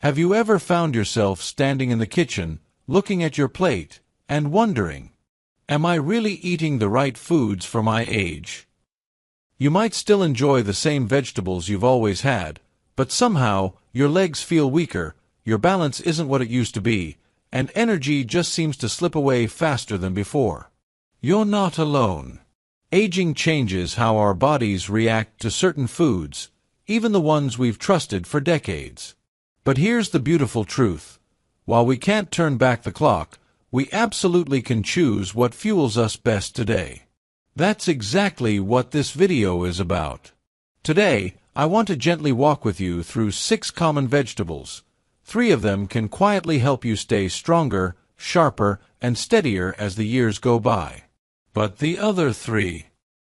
Have you ever found yourself standing in the kitchen, looking at your plate, and wondering, am I really eating the right foods for my age? You might still enjoy the same vegetables you've always had, but somehow your legs feel weaker, your balance isn't what it used to be, and energy just seems to slip away faster than before. You're not alone. Aging changes how our bodies react to certain foods, even the ones we've trusted for decades. But here's the beautiful truth. While we can't turn back the clock, we absolutely can choose what fuels us best today. That's exactly what this video is about. Today, I want to gently walk with you through 6 common vegetables. 3 of them can quietly help you stay stronger, sharper, and steadier as the years go by. But the other 3,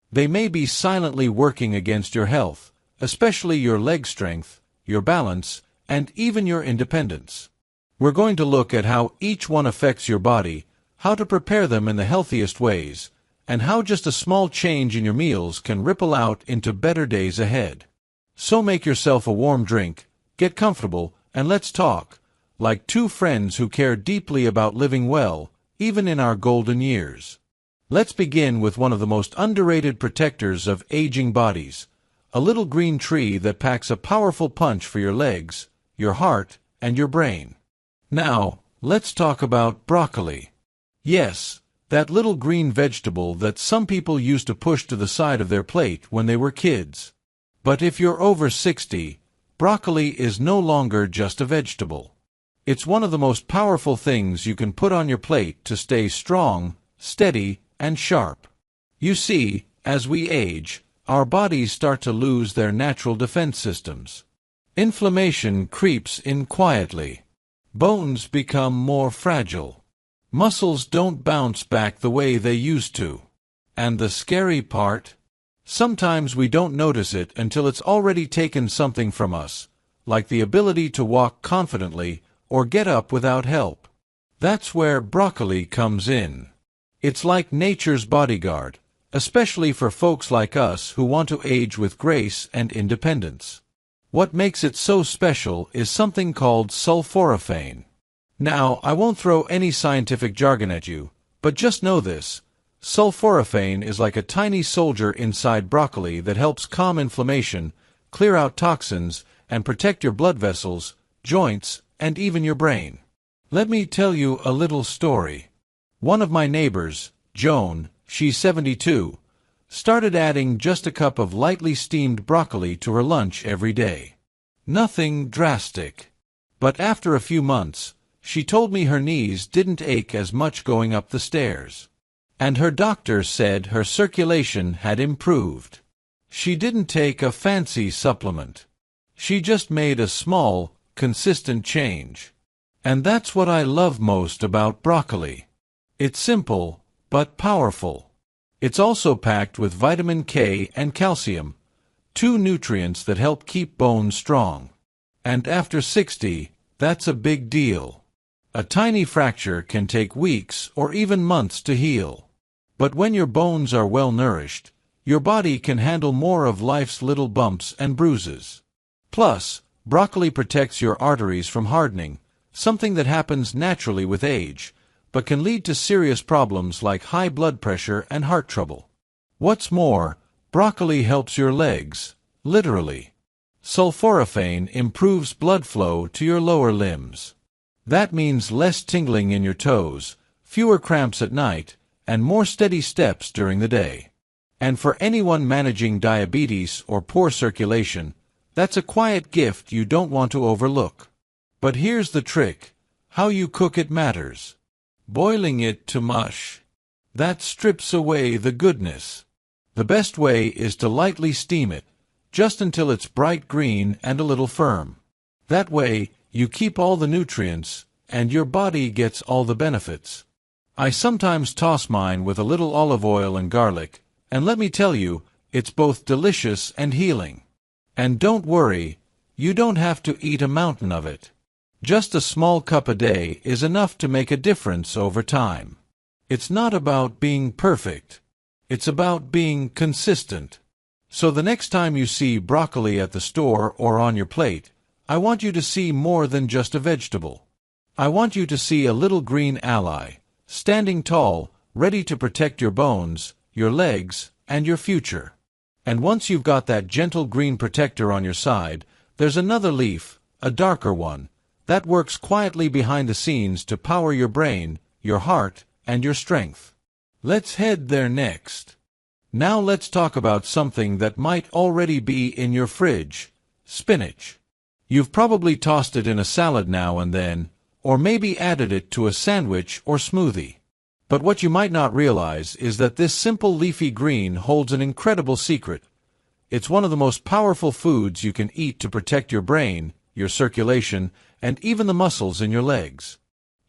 they may be silently working against your health, especially your leg strength, your balance, and even your independence. We're going to look at how each one affects your body, how to prepare them in the healthiest ways, and how just a small change in your meals can ripple out into better days ahead. So make yourself a warm drink, get comfortable, and let's talk, like 2 friends who care deeply about living well, even in our golden years. Let's begin with one of the most underrated protectors of aging bodies, a little green tree that packs a powerful punch for your legs, your heart, and your brain. Now, let's talk about broccoli. Yes, that little green vegetable that some people used to push to the side of their plate when they were kids. But if you're over 60, broccoli is no longer just a vegetable. It's one of the most powerful things you can put on your plate to stay strong, steady, and sharp. You see, as we age, our bodies start to lose their natural defense systems. Inflammation creeps in quietly. Bones become more fragile. Muscles don't bounce back the way they used to. And the scary part? Sometimes we don't notice it until it's already taken something from us, like the ability to walk confidently or get up without help. That's where broccoli comes in. It's like nature's bodyguard, especially for folks like us who want to age with grace and independence. What makes it so special is something called sulforaphane. Now, I won't throw any scientific jargon at you, but just know this. Sulforaphane is like a tiny soldier inside broccoli that helps calm inflammation, clear out toxins, and protect your blood vessels, joints, and even your brain. Let me tell you a little story. One of my neighbors, Joan, she's 72, started adding just a cup of lightly steamed broccoli to her lunch every day. Nothing drastic. But after a few months, she told me her knees didn't ache as much going up the stairs. And her doctor said her circulation had improved. She didn't take a fancy supplement. She just made a small, consistent change. And that's what I love most about broccoli. It's simple, but powerful. It's also packed with vitamin K and calcium, 2 nutrients that help keep bones strong. And after 60, that's a big deal. A tiny fracture can take weeks or even months to heal. But when your bones are well nourished, your body can handle more of life's little bumps and bruises. Plus, broccoli protects your arteries from hardening, something that happens naturally with age, but can lead to serious problems like high blood pressure and heart trouble. What's more, broccoli helps your legs, literally. Sulforaphane improves blood flow to your lower limbs. That means less tingling in your toes, fewer cramps at night, and more steady steps during the day. And for anyone managing diabetes or poor circulation, that's a quiet gift you don't want to overlook. But here's the trick. How you cook it matters. Boiling it to mush. That strips away the goodness. The best way is to lightly steam it, just until it's bright green and a little firm. That way, you keep all the nutrients, and your body gets all the benefits. I sometimes toss mine with a little olive oil and garlic, and let me tell you, it's both delicious and healing. And don't worry, you don't have to eat a mountain of it. Just a small cup a day is enough to make a difference over time. It's not about being perfect. It's about being consistent. So the next time you see broccoli at the store or on your plate, I want you to see more than just a vegetable. I want you to see a little green ally, standing tall, ready to protect your bones, your legs, and your future. And once you've got that gentle green protector on your side, there's another leaf, a darker one, that works quietly behind the scenes to power your brain, your heart, and your strength. Let's head there next. Now let's talk about something that might already be in your fridge: spinach. You've probably tossed it in a salad now and then, or maybe added it to a sandwich or smoothie. But what you might not realize is that this simple leafy green holds an incredible secret. It's one of the most powerful foods you can eat to protect your brain, your circulation, and even the muscles in your legs.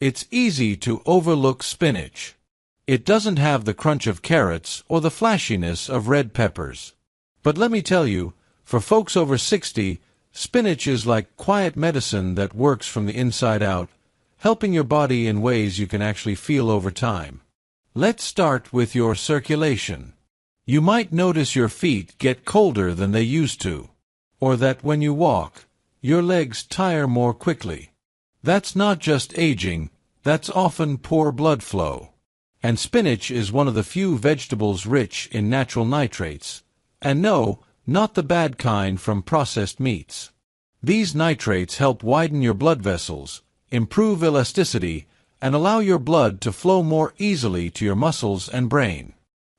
It's easy to overlook spinach. It doesn't have the crunch of carrots or the flashiness of red peppers. But let me tell you, for folks over 60, spinach is like quiet medicine that works from the inside out, helping your body in ways you can actually feel over time. Let's start with your circulation. You might notice your feet get colder than they used to, or that when you walk, your legs tire more quickly. That's not just aging, that's often poor blood flow. And spinach is one of the few vegetables rich in natural nitrates. And no, not the bad kind from processed meats. These nitrates help widen your blood vessels, improve elasticity, and allow your blood to flow more easily to your muscles and brain.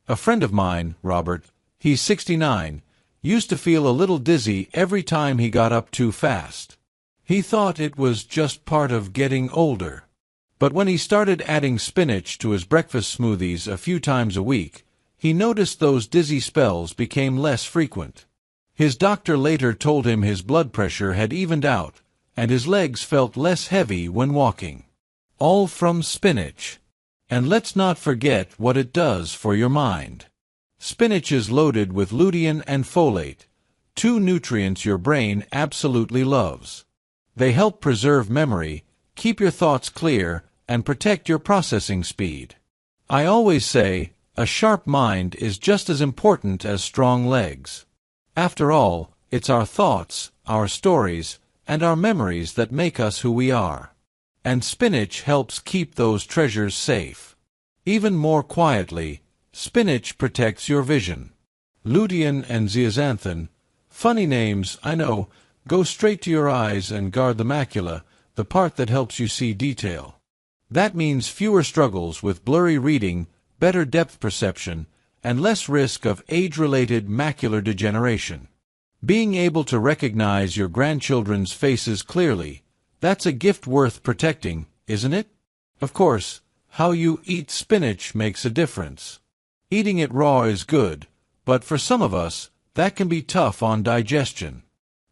A friend of mine, Robert, he's 69, used to feel a little dizzy every time he got up too fast. He thought it was just part of getting older. But when he started adding spinach to his breakfast smoothies a few times a week, he noticed those dizzy spells became less frequent. His doctor later told him his blood pressure had evened out, and his legs felt less heavy when walking. All from spinach. And let's not forget what it does for your mind. Spinach is loaded with lutein and folate, two nutrients your brain absolutely loves. They help preserve memory, keep your thoughts clear, and protect your processing speed. I always say, a sharp mind is just as important as strong legs. After all, it's our thoughts, our stories, and our memories that make us who we are. And spinach helps keep those treasures safe. Even more quietly, spinach protects your vision. Lutein and zeaxanthin, funny names, I know, go straight to your eyes and guard the macula, the part that helps you see detail. That means fewer struggles with blurry reading, better depth perception, and less risk of age-related macular degeneration. Being able to recognize your grandchildren's faces clearly, that's a gift worth protecting, isn't it? Of course, how you eat spinach makes a difference. Eating it raw is good, but for some of us, that can be tough on digestion.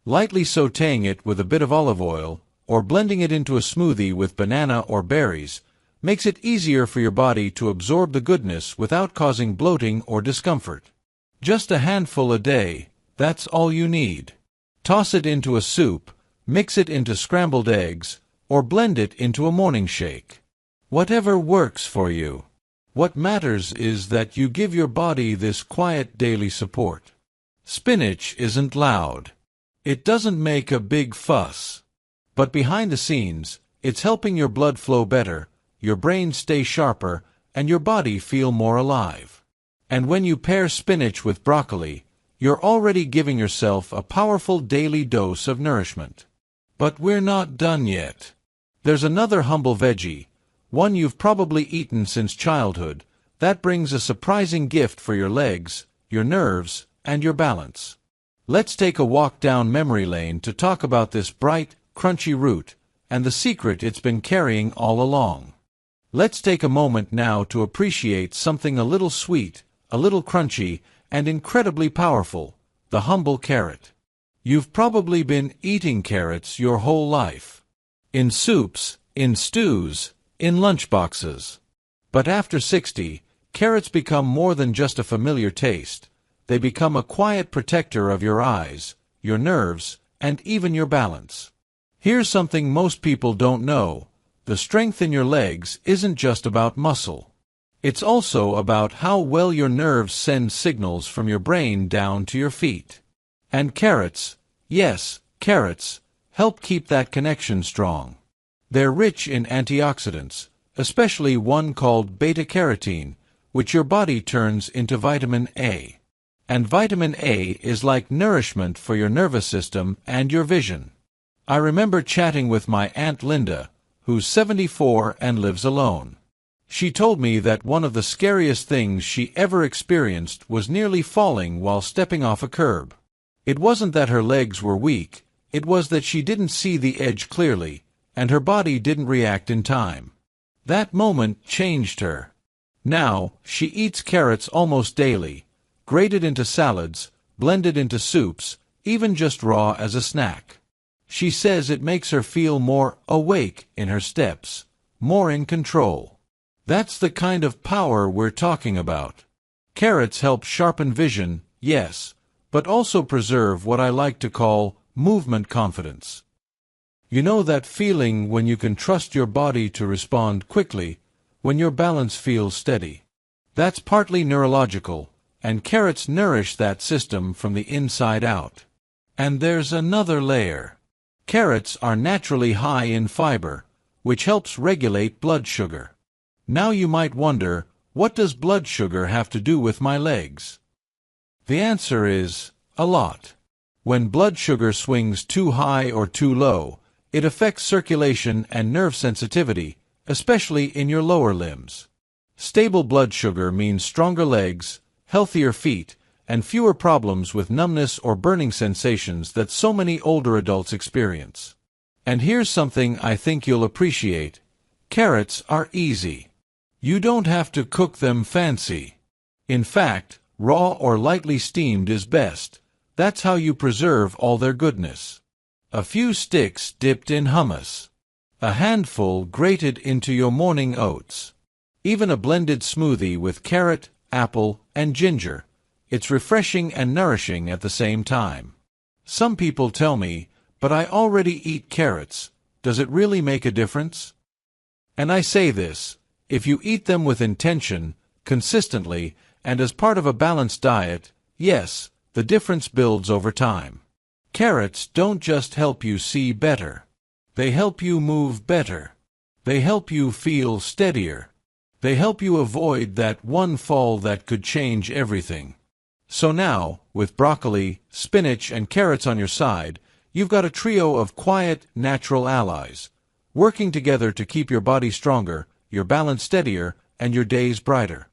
Lightly sautéing it with a bit of olive oil, or blending it into a smoothie with banana or berries, makes it easier for your body to absorb the goodness without causing bloating or discomfort. Just a handful a day, that's all you need. Toss it into a soup, mix it into scrambled eggs, or blend it into a morning shake. Whatever works for you. What matters is that you give your body this quiet daily support. Spinach isn't loud. It doesn't make a big fuss. But behind the scenes, it's helping your blood flow better, your brain stay sharper, and your body feel more alive. And when you pair spinach with broccoli, you're already giving yourself a powerful daily dose of nourishment. But we're not done yet. There's another humble veggie, one you've probably eaten since childhood, that brings a surprising gift for your legs, your nerves, and your balance. Let's take a walk down memory lane to talk about this bright, crunchy root, and the secret it's been carrying all along. Let's take a moment now to appreciate something a little sweet, a little crunchy, and incredibly powerful, the humble carrot. You've probably been eating carrots your whole life. In soups, in stews, in lunchboxes. But after 60, carrots become more than just a familiar taste. They become a quiet protector of your eyes, your nerves, and even your balance. Here's something most people don't know. The strength in your legs isn't just about muscle. It's also about how well your nerves send signals from your brain down to your feet. And carrots, yes, carrots, help keep that connection strong. They're rich in antioxidants, especially one called beta-carotene, which your body turns into vitamin A. And vitamin A is like nourishment for your nervous system and your vision. I remember chatting with my Aunt Linda, who's 74 and lives alone. She told me that one of the scariest things she ever experienced was nearly falling while stepping off a curb. It wasn't that her legs were weak, it was that she didn't see the edge clearly, and her body didn't react in time. That moment changed her. Now, she eats carrots almost daily, grated into salads, blended into soups, even just raw as a snack. She says it makes her feel more awake in her steps, more in control. That's the kind of power we're talking about. Carrots help sharpen vision, yes, but also preserve what I like to call movement confidence. You know that feeling when you can trust your body to respond quickly, when your balance feels steady? That's partly neurological, and carrots nourish that system from the inside out. And there's another layer. Carrots are naturally high in fiber, which helps regulate blood sugar. Now you might wonder, what does blood sugar have to do with my legs? The answer is, a lot. When blood sugar swings too high or too low, it affects circulation and nerve sensitivity, especially in your lower limbs. Stable blood sugar means stronger legs, healthier feet, and fewer problems with numbness or burning sensations that so many older adults experience. And here's something I think you'll appreciate. Carrots are easy. You don't have to cook them fancy. In fact, raw or lightly steamed is best. That's how you preserve all their goodness. A few sticks dipped in hummus. A handful grated into your morning oats. Even a blended smoothie with carrot, apple, and ginger. It's refreshing and nourishing at the same time. Some people tell me, but I already eat carrots. Does it really make a difference? And I say this, if you eat them with intention, consistently, and as part of a balanced diet, yes, the difference builds over time. Carrots don't just help you see better. They help you move better. They help you feel steadier. They help you avoid that one fall that could change everything. So now, with broccoli, spinach, and carrots on your side, you've got a trio of quiet, natural allies, working together to keep your body stronger, your balance steadier, and your days brighter.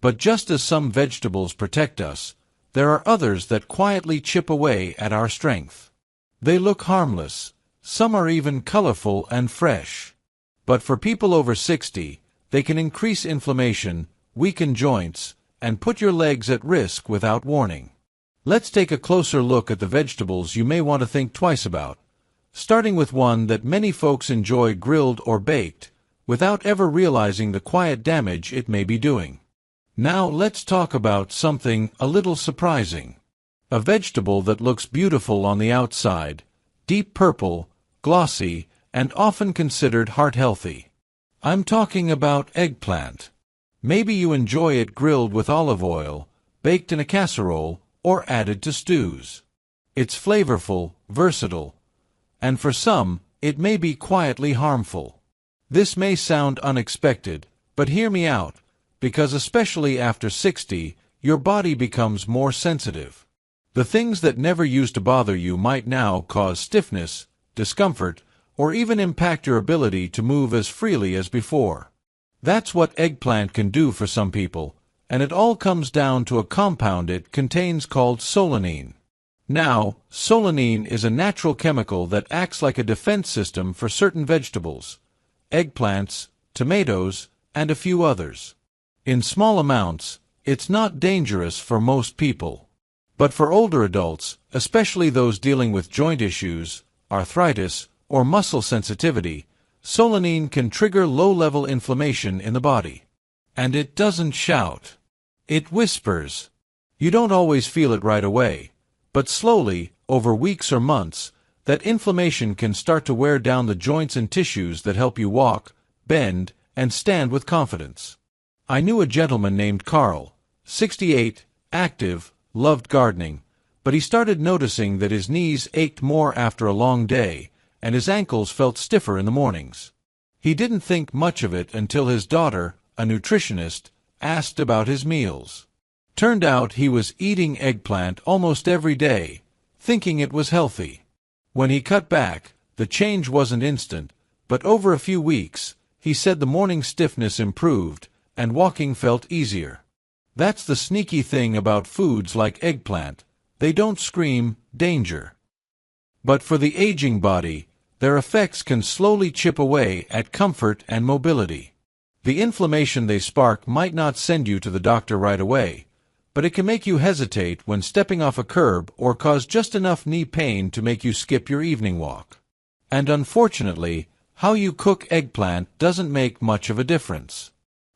But just as some vegetables protect us, there are others that quietly chip away at our strength. They look harmless. Some are even colorful and fresh. But for people over 60, they can increase inflammation, weaken joints, and put your legs at risk without warning. Let's take a closer look at the vegetables you may want to think twice about, starting with one that many folks enjoy grilled or baked, without ever realizing the quiet damage it may be doing. Now let's talk about something a little surprising. A vegetable that looks beautiful on the outside, deep purple, glossy, and often considered heart-healthy. I'm talking about eggplant. Maybe you enjoy it grilled with olive oil, baked in a casserole, or added to stews. It's flavorful, versatile, and for some, it may be quietly harmful. This may sound unexpected, but hear me out, because especially after 60, your body becomes more sensitive. The things that never used to bother you might now cause stiffness, discomfort, or even impact your ability to move as freely as before. That's what eggplant can do for some people, and it all comes down to a compound it contains called solanine. Now, solanine is a natural chemical that acts like a defense system for certain vegetables, eggplants, tomatoes, and a few others. In small amounts, it's not dangerous for most people. But for older adults, especially those dealing with joint issues, arthritis, or muscle sensitivity, solanine can trigger low-level inflammation in the body. And it doesn't shout. It whispers. You don't always feel it right away, but slowly, over weeks or months, that inflammation can start to wear down the joints and tissues that help you walk, bend, and stand with confidence. I knew a gentleman named Carl, 68, active, loved gardening, but he started noticing that his knees ached more after a long day, and his ankles felt stiffer in the mornings. He didn't think much of it until his daughter, a nutritionist, asked about his meals. Turned out he was eating eggplant almost every day, thinking it was healthy. When he cut back, the change wasn't instant, but over a few weeks, he said the morning stiffness improved, and walking felt easier. That's the sneaky thing about foods like eggplant. They don't scream, danger. But for the aging body, their effects can slowly chip away at comfort and mobility. The inflammation they spark might not send you to the doctor right away, but it can make you hesitate when stepping off a curb or cause just enough knee pain to make you skip your evening walk. And unfortunately, how you cook eggplant doesn't make much of a difference.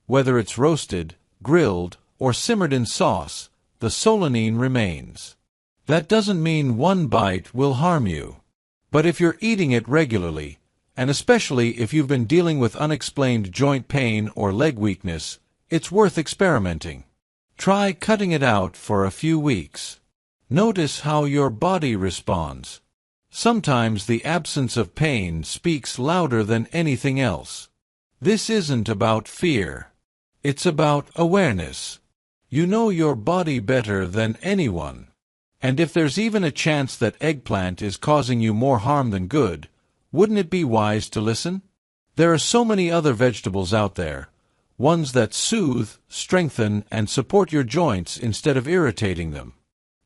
Whether it's roasted, grilled, or simmered in sauce, the solanine remains. That doesn't mean one bite will harm you. But if you're eating it regularly, and especially if you've been dealing with unexplained joint pain or leg weakness, it's worth experimenting. Try cutting it out for a few weeks. Notice how your body responds. Sometimes the absence of pain speaks louder than anything else. This isn't about fear. It's about awareness. You know your body better than anyone. And if there's even a chance that eggplant is causing you more harm than good, wouldn't it be wise to listen? There are so many other vegetables out there, ones that soothe, strengthen, and support your joints instead of irritating them.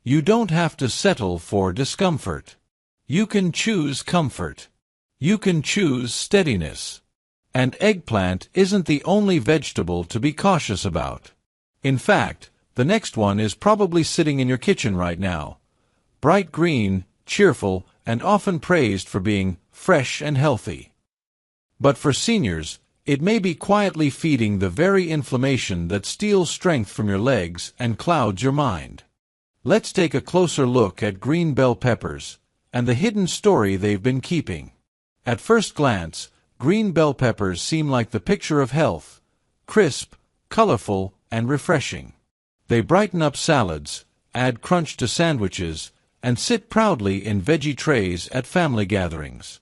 You don't have to settle for discomfort. You can choose comfort. You can choose steadiness. And eggplant isn't the only vegetable to be cautious about. In fact, the next one is probably sitting in your kitchen right now. Bright green, cheerful, and often praised for being fresh and healthy. But for seniors, it may be quietly feeding the very inflammation that steals strength from your legs and clouds your mind. Let's take a closer look at green bell peppers and the hidden story they've been keeping. At first glance, green bell peppers seem like the picture of health, crisp, colorful, and refreshing. They brighten up salads, add crunch to sandwiches, and sit proudly in veggie trays at family gatherings.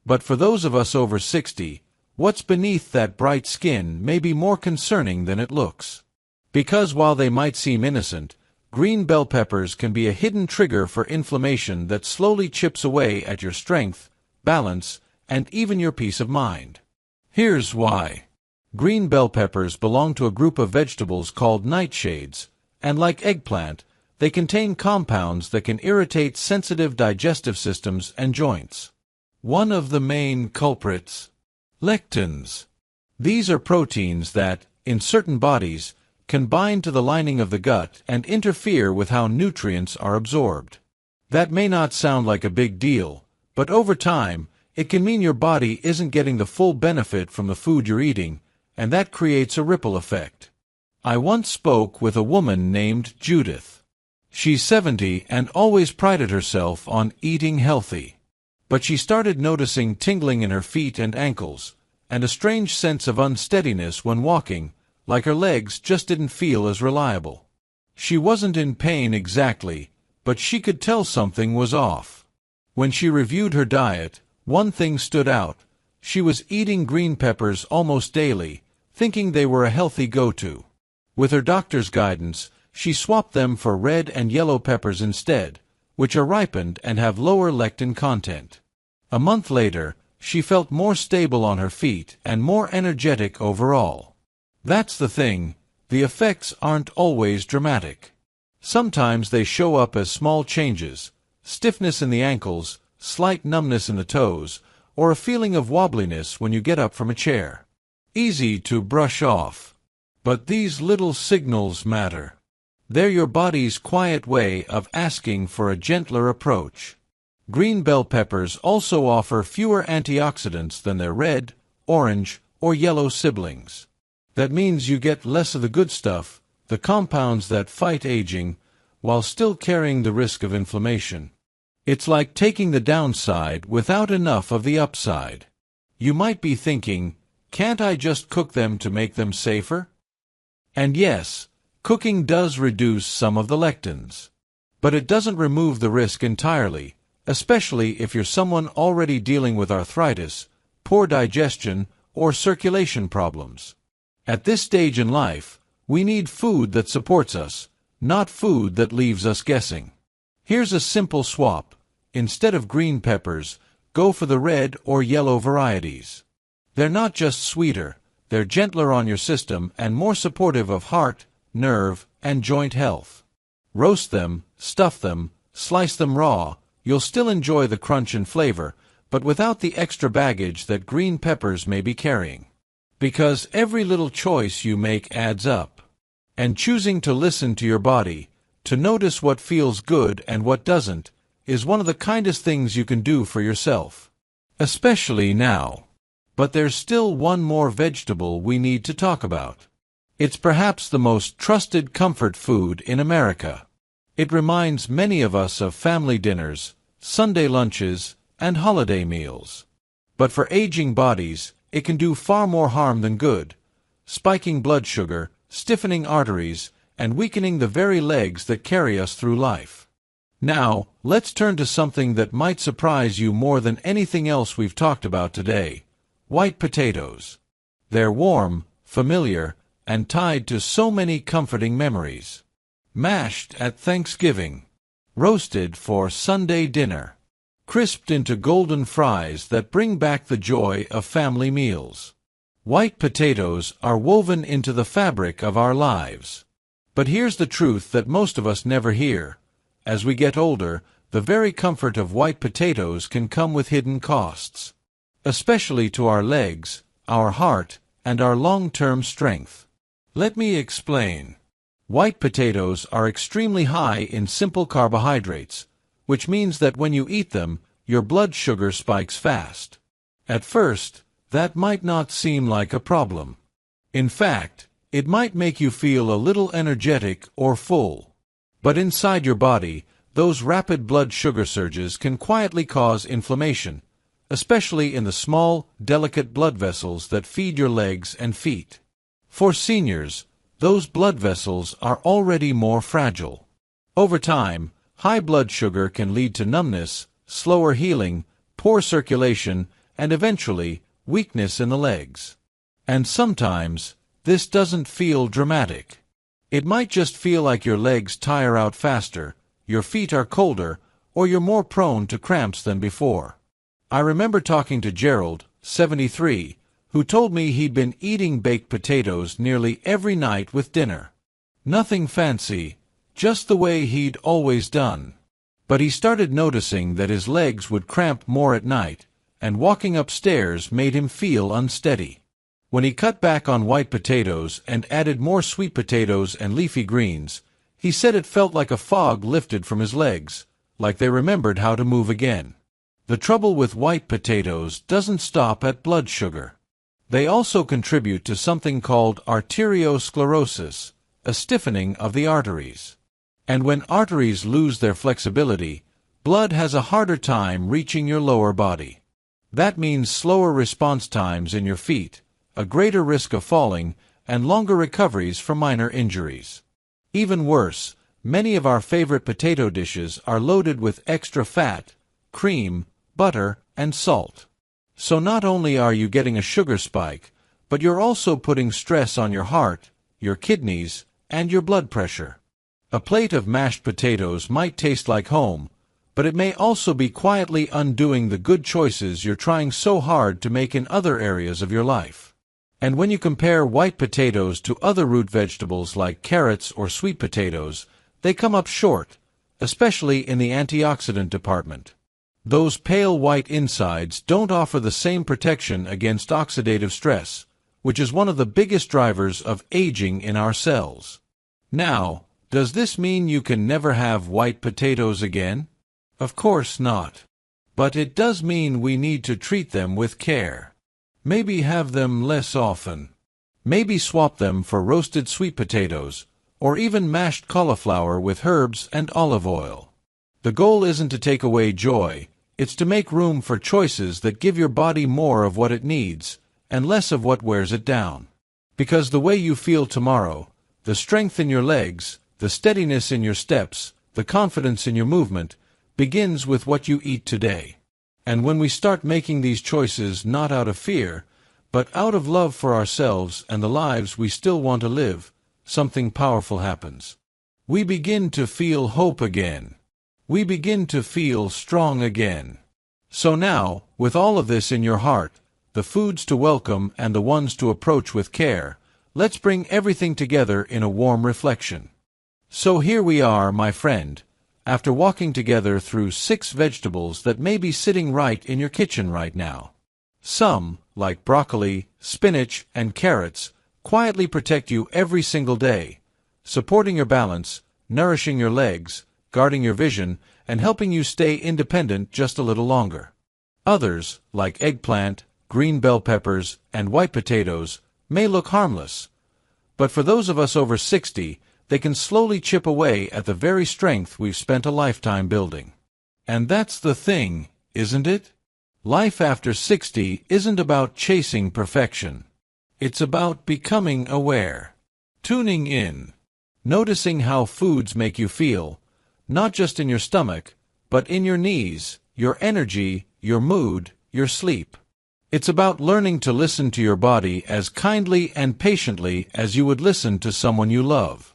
But for those of us over 60, what's beneath that bright skin may be more concerning than it looks. Because while they might seem innocent, green bell peppers can be a hidden trigger for inflammation that slowly chips away at your strength, balance, and even your peace of mind. Here's why. Green bell peppers belong to a group of vegetables called nightshades, and like eggplant, they contain compounds that can irritate sensitive digestive systems and joints. One of the main culprits: lectins. These are proteins that, in certain bodies, can bind to the lining of the gut and interfere with how nutrients are absorbed. That may not sound like a big deal, but over time, it can mean your body isn't getting the full benefit from the food you're eating, and that creates a ripple effect. I once spoke with a woman named Judith. She's 70 and always prided herself on eating healthy. But she started noticing tingling in her feet and ankles, and a strange sense of unsteadiness when walking, like her legs just didn't feel as reliable. She wasn't in pain exactly, but she could tell something was off. When she reviewed her diet, one thing stood out. She was eating green peppers almost daily, thinking they were a healthy go-to. With her doctor's guidance, she swapped them for red and yellow peppers instead, which are ripened and have lower lectin content. A month later, she felt more stable on her feet and more energetic overall. That's the thing, the effects aren't always dramatic. Sometimes they show up as small changes: stiffness in the ankles, slight numbness in the toes, or a feeling of wobbliness when you get up from a chair. Easy to brush off. But these little signals matter. They're your body's quiet way of asking for a gentler approach. Green bell peppers also offer fewer antioxidants than their red, orange, or yellow siblings. That means you get less of the good stuff, the compounds that fight aging, while still carrying the risk of inflammation. It's like taking the downside without enough of the upside. You might be thinking, can't I just cook them to make them safer? And yes, cooking does reduce some of the lectins. But it doesn't remove the risk entirely, especially if you're someone already dealing with arthritis, poor digestion, or circulation problems. At this stage in life, we need food that supports us, not food that leaves us guessing. Here's a simple swap. Instead of green peppers, go for the red or yellow varieties. They're not just sweeter, they're gentler on your system and more supportive of heart, nerve, and joint health. Roast them, stuff them, slice them raw, you'll still enjoy the crunch and flavor, but without the extra baggage that green peppers may be carrying. Because every little choice you make adds up. And choosing to listen to your body, to notice what feels good and what doesn't, is one of the kindest things you can do for yourself. Especially now. But there's still one more vegetable we need to talk about. It's perhaps the most trusted comfort food in America. It reminds many of us of family dinners, Sunday lunches, and holiday meals. But for aging bodies, it can do far more harm than good, spiking blood sugar, stiffening arteries, and weakening the very legs that carry us through life. Now, let's turn to something that might surprise you more than anything else we've talked about today: white potatoes. They're warm, familiar, and tied to so many comforting memories. Mashed at Thanksgiving. Roasted for Sunday dinner. Crisped into golden fries that bring back the joy of family meals. White potatoes are woven into the fabric of our lives. But here's the truth that most of us never hear. As we get older, the very comfort of white potatoes can come with hidden costs. Especially to our legs, our heart, and our long-term strength. Let me explain. White potatoes are extremely high in simple carbohydrates, which means that when you eat them, your blood sugar spikes fast. At first, that might not seem like a problem. In fact, it might make you feel a little energetic or full. But inside your body, those rapid blood sugar surges can quietly cause inflammation, especially in the small, delicate blood vessels that feed your legs and feet. For seniors, those blood vessels are already more fragile. Over time, high blood sugar can lead to numbness, slower healing, poor circulation, and eventually, weakness in the legs. And sometimes, this doesn't feel dramatic. It might just feel like your legs tire out faster, your feet are colder, or you're more prone to cramps than before. I remember talking to Gerald, 73, who told me he'd been eating baked potatoes nearly every night with dinner. Nothing fancy, just the way he'd always done. But he started noticing that his legs would cramp more at night, and walking upstairs made him feel unsteady. When he cut back on white potatoes and added more sweet potatoes and leafy greens, he said it felt like a fog lifted from his legs, like they remembered how to move again. The trouble with white potatoes doesn't stop at blood sugar. They also contribute to something called arteriosclerosis, a stiffening of the arteries. And when arteries lose their flexibility, blood has a harder time reaching your lower body. That means slower response times in your feet, a greater risk of falling, and longer recoveries from minor injuries. Even worse, many of our favorite potato dishes are loaded with extra fat, cream, butter, and salt. So not only are you getting a sugar spike, but you're also putting stress on your heart, your kidneys, and your blood pressure. A plate of mashed potatoes might taste like home, but it may also be quietly undoing the good choices you're trying so hard to make in other areas of your life. And when you compare white potatoes to other root vegetables like carrots or sweet potatoes, they come up short, especially in the antioxidant department. Those pale white insides don't offer the same protection against oxidative stress, which is one of the biggest drivers of aging in our cells. Now, does this mean you can never have white potatoes again? Of course not. But it does mean we need to treat them with care. Maybe have them less often. Maybe swap them for roasted sweet potatoes, or even mashed cauliflower with herbs and olive oil. The goal isn't to take away joy, it's to make room for choices that give your body more of what it needs, and less of what wears it down. Because the way you feel tomorrow, the strength in your legs, the steadiness in your steps, the confidence in your movement, begins with what you eat today. And when we start making these choices not out of fear, but out of love for ourselves and the lives we still want to live, something powerful happens. We begin to feel hope again. We begin to feel strong again. So now, with all of this in your heart, the foods to welcome and the ones to approach with care, let's bring everything together in a warm reflection. So here we are, my friend, after walking together through 6 vegetables that may be sitting right in your kitchen right now. Some, like broccoli, spinach, and carrots, quietly protect you every single day, supporting your balance, nourishing your legs, guarding your vision, and helping you stay independent just a little longer. Others, like eggplant, green bell peppers, and white potatoes, may look harmless, but for those of us over 60, they can slowly chip away at the very strength we've spent a lifetime building. And that's the thing, isn't it? Life after 60 isn't about chasing perfection. It's about becoming aware, tuning in, noticing how foods make you feel, not just in your stomach, but in your knees, your energy, your mood, your sleep. It's about learning to listen to your body as kindly and patiently as you would listen to someone you love.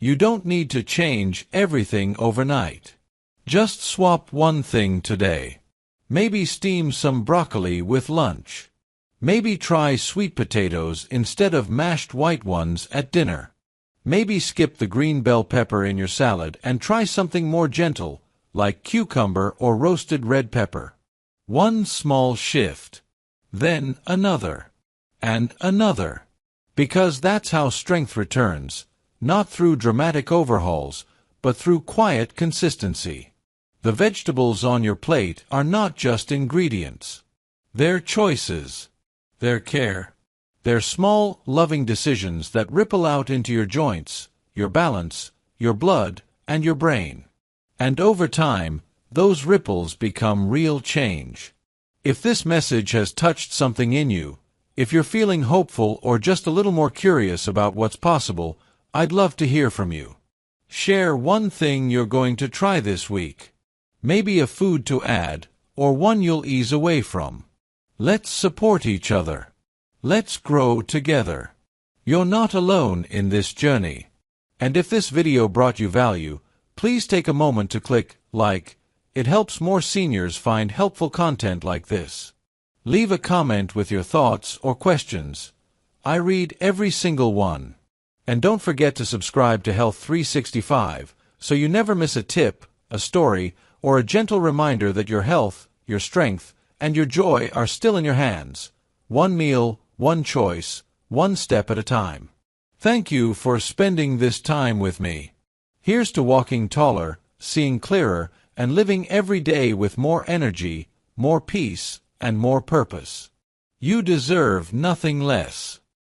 You don't need to change everything overnight. Just swap one thing today. Maybe steam some broccoli with lunch. Maybe try sweet potatoes instead of mashed white ones at dinner. Maybe skip the green bell pepper in your salad and try something more gentle, like cucumber or roasted red pepper. One small shift. Then another. And another. Because that's how strength returns, not through dramatic overhauls, but through quiet consistency. The vegetables on your plate are not just ingredients. They're choices. They're care. They're small, loving decisions that ripple out into your joints, your balance, your blood, and your brain. And over time, those ripples become real change. If this message has touched something in you, if you're feeling hopeful or just a little more curious about what's possible, I'd love to hear from you. Share one thing you're going to try this week. Maybe a food to add, or one you'll ease away from. Let's support each other. Let's grow together. You're not alone in this journey. And if this video brought you value, please take a moment to click like. It helps more seniors find helpful content like this. Leave a comment with your thoughts or questions. I read every single one. And don't forget to subscribe to Health 365 so you never miss a tip, a story, or a gentle reminder that your health, your strength, and your joy are still in your hands. One meal, one choice, one step at a time. Thank you for spending this time with me. Here's to walking taller, seeing clearer, and living every day with more energy, more peace, and more purpose. You deserve nothing less.